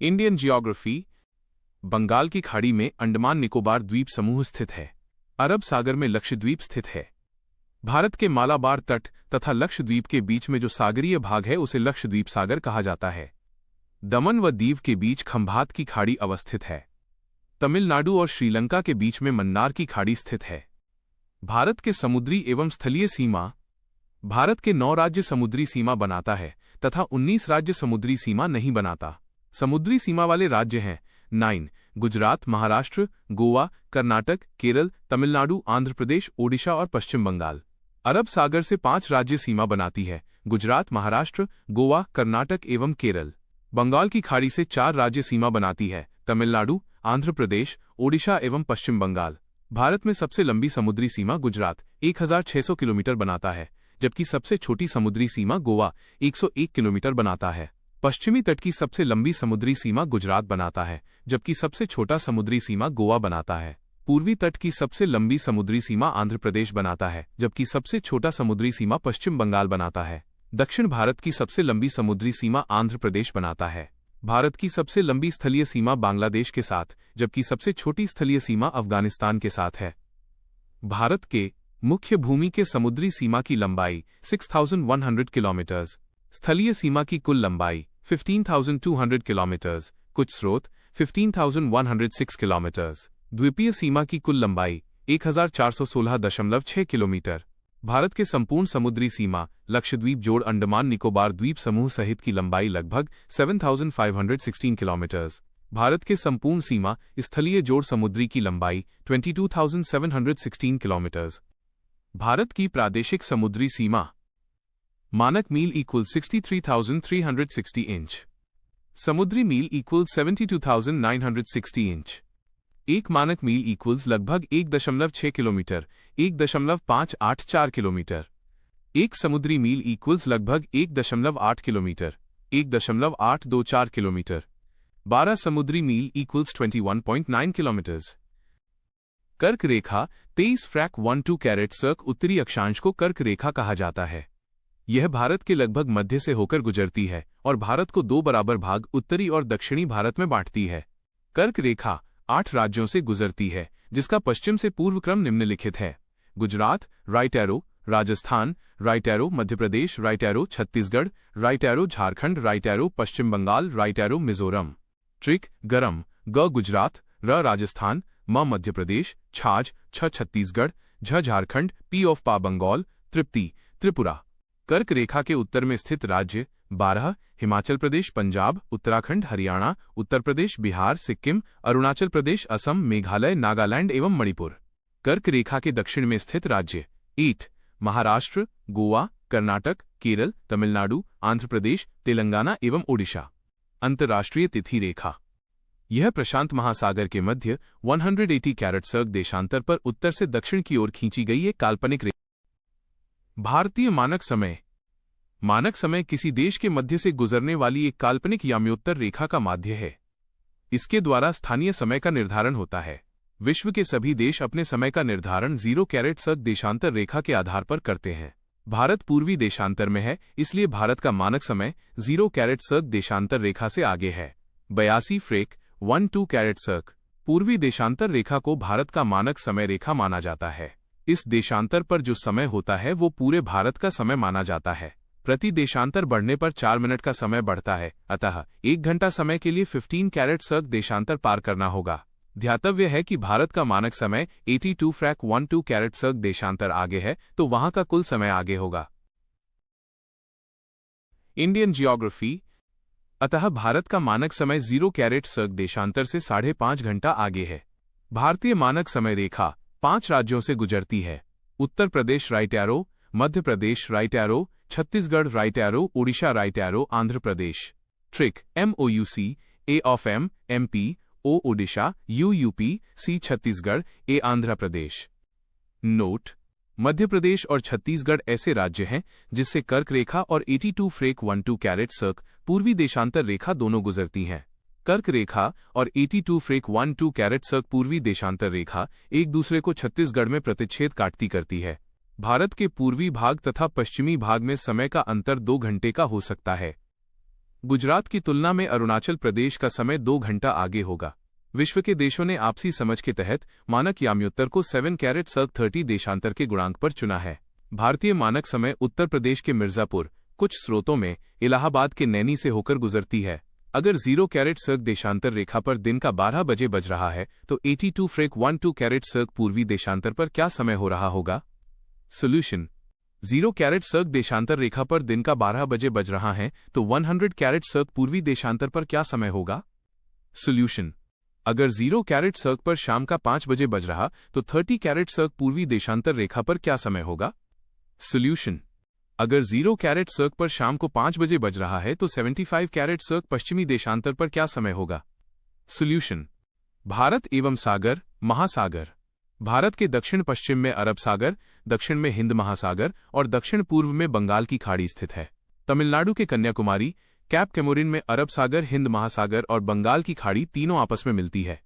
Indian geography. Bengal की खाड़ी में अंडमान निकोबार द्वीप समूह स्थित है। अरब सागर में लक्षद्वीप स्थित है। भारत के मालाबार तट तथा लक्षद्वीप के बीच में जो सागरीय भाग है उसे लक्षद्वीप सागर कहा जाता है। दमन व दीव के बीच खंभात की खाड़ी अवस्थित है। तमिलनाडु और श्रीलंका के बीच में मन्नार की खाड़ी स्थित है। भारत के समुद्री एवं स्थलीय सीमा। भारत के 9 राज्य समुद्री सीमा बनाता है तथा 19 राज्य समुद्री सीमा नहीं बनाता। समुद्री सीमा वाले राज्य हैं 9 गुजरात, महाराष्ट्र, गोवा, कर्नाटक, केरल, तमिलनाडु, आंध्र प्रदेश, ओडिशा और पश्चिम बंगाल। अरब सागर से 5 राज्य सीमा बनाती है, गुजरात, महाराष्ट्र, गोवा, कर्नाटक एवं केरल। बंगाल की खाड़ी से 4 राज्य सीमा बनाती है, तमिलनाडु, आंध्र प्रदेश, ओडिशा एवं पश्चिम बंगाल। भारत में सबसे लंबी समुद्री सीमा गुजरात 1600 किलोमीटर बनाता है, जबकि सबसे छोटी समुद्री सीमा गोवा 101 किलोमीटर बनाता है। पश्चिमी तट की सबसे लंबी समुद्री सीमा गुजरात बनाता है, जबकि सबसे छोटा समुद्री सीमा गोवा बनाता है। पूर्वी तट की सबसे लंबी समुद्री सीमा आंध्र प्रदेश बनाता है, जबकि सबसे छोटा समुद्री सीमा पश्चिम बंगाल बनाता है। दक्षिण भारत की सबसे लंबी समुद्री सीमा आंध्र प्रदेश बनाता है। भारत की सबसे लंबी स्थलीय सीमा बांग्लादेश के साथ, जबकि सबसे छोटी स्थलीय सीमा अफगानिस्तान के साथ है। भारत के मुख्य भूमि के समुद्री सीमा की लंबाई 6100 किलोमीटर्स, स्थलीय सीमा की कुल लंबाई 15,200 किलोमीटर्स, कुछ स्रोत 15,106 किलोमीटर्स, द्वीपीय सीमा की कुल लंबाई 1416.6 किलोमीटर। भारत के संपूर्ण समुद्री सीमा लक्षद्वीप जोड़ अंडमान निकोबार द्वीप समूह सहित की लंबाई लगभग 7,516 किलोमीटर्स। भारत के संपूर्ण सीमा स्थलीय जोड़ समुद्री की लंबाई 22,716 किलोमीटर्स। भारत की प्रादेशिक समुद्री सीमा मानक मील इक्वल 63,360 इंच, समुद्री मील इक्वल 72,960 इंच। एक मानक मील इक्वल्स लगभग 1.6 किलोमीटर, 1.584 किलोमीटर। एक समुद्री मील इक्वल्स लगभग 1.8 किलोमीटर, 1.824 किलोमीटर। 12 समुद्री मील इक्वल्स 21.9 किलोमीटर्स। कर्क रेखा 23.12 कैरेट सर्क उत्तरी अक्षांश को कर्क रेखा कहा जाता है। यह भारत के लगभग मध्य से होकर गुजरती है और भारत को 2 बराबर भाग उत्तरी और दक्षिणी भारत में बांटती है। कर्क रेखा 8 राज्यों से गुजरती है, जिसका पश्चिम से पूर्व क्रम निम्नलिखित है: Gujarat, right arrow, Rajasthan, right arrow, Madhya Pradesh, right arrow, Chhattisgarh, right arrow, Jharkhand, right arrow, Paschim Bengal, right arrow, Mizoram. Trick गरम ग गुजरात, र राजस्थान, म मध्य प्रदेश, छाछ छ छत्तीसगढ़, झ झारखंड, पी ऑफ पा बंगाल, तृप्ति त्रिपुरा। कर्क रेखा के उत्तर में स्थित राज्य 12 हिमाचल प्रदेश, पंजाब, उत्तराखंड, हरियाणा, उत्तर प्रदेश, बिहार, सिक्किम, अरुणाचल प्रदेश, असम, मेघालय, नागालैंड एवं मणिपुर। कर्क रेखा के दक्षिण में स्थित राज्य 8 महाराष्ट्र, गोवा, कर्नाटक, केरल, तमिलनाडु, आंध्र प्रदेश, तेलंगाना एवं ओडिशा। अंतर्राष्ट्रीय तिथि रेखा यह प्रशांत महासागर के मध्य 180 कैरेट सर्क देशांतर पर उत्तर से दक्षिण की ओर खींची गई एक काल्पनिक रेखा। भारतीय मानक समय। मानक समय किसी देश के मध्य से गुजरने वाली एक काल्पनिक याम्योत्तर रेखा का माध्य है। इसके द्वारा स्थानीय समय का निर्धारण होता है। विश्व के सभी देश अपने समय का निर्धारण 0 कैरेट सर्क देशांतर रेखा के आधार पर करते हैं। भारत पूर्वी देशांतर में है, इसलिए भारत का मानक समय 0 कैरेट सर्क देशांतर रेखा से आगे है। 82.12 कैरेट सर्क पूर्वी देशांतर रेखा को भारत का मानक समय रेखा माना जाता है। इस देशांतर पर जो समय होता है वो पूरे भारत का समय माना जाता है। प्रति देशांतर बढ़ने पर 4 मिनट का समय बढ़ता है, अतः 1 घंटा समय के लिए 15 कैरेट सर्क देशांतर पार करना होगा। ध्यातव्य है कि भारत का मानक समय 82.12 कैरेट सर्क देशांतर आगे है, तो वहां का कुल समय आगे होगा। Indian geography. अतः भारत का मानक समय 0 कैरेट सर्क देशांतर से 5.5 घंटा आगे है। भारतीय मानक समय रेखा 5 राज्यों से गुजरती है: Uttar Pradesh right arrow, Madhya Pradesh right arrow, Chhattisgarh right arrow, Odisha right arrow, Andhra Pradesh. Trick MOUC A of M, MP, O Odisha, UUP, C Chhattisgarh, A Andhra Pradesh. Note: Madhya Pradesh और छत्तीसगढ़ ऐसे राज्य हैं जिससे कर्क रेखा और 82.12 कैरेट सर्क पूर्वी देशांतर रेखा दोनों गुजरती हैं। कर्क रेखा और 82.12 कैरेट सर्क पूर्वी देशांतर रेखा एक दूसरे को छत्तीसगढ़ में प्रतिच्छेद काटती करती है। भारत के पूर्वी भाग तथा पश्चिमी भाग में समय का अंतर 2 घंटे का हो सकता है। गुजरात की तुलना में अरुणाचल प्रदेश का समय 2 घंटा आगे होगा। विश्व के देशों ने आपसी समझ के तहत मानक याम्योत्तर को 7/30 देशांतर के गुणांक पर चुना है। भारतीय मानक समय उत्तर प्रदेश के मिर्जापुर, कुछ स्रोतों में इलाहाबाद के नैनी से होकर गुजरती है। अगर 0 देशांतर रेखा पर दिन का 12 बजे बज रहा है तो 82 पूर्वी देशांतर पर क्या समय हो रहा होगा? सॉल्यूशन: 0 देशांतर रेखा पर दिन का 12 बजे बज रहा है तो 100 पूर्वी देशांतर पर क्या समय होगा? सॉल्यूशन: अगर 0 पर शाम का 5 बजे बज रहा तो 30 पूर्वी देशांतर रेखा पर क्या समय होगा? सॉल्यूशन: अगर 0 पर शाम को 5 बजे बज रहा है तो 75 पश्चिमी देशांतर पर क्या समय होगा? सॉल्यूशन: भारत एवं सागर, महासागर। भारत के दक्षिण पश्चिम में अरब सागर, दक्षिण में हिंद महासागर और दक्षिण पूर्व में बंगाल की खाड़ी स्थित है। तमिलनाडु के कन्याकुमारी, कैप कोमोरिन में अरब सागर, हिंद महासागर और बंगाल की खाड़ी तीनों आपस में मिलती है।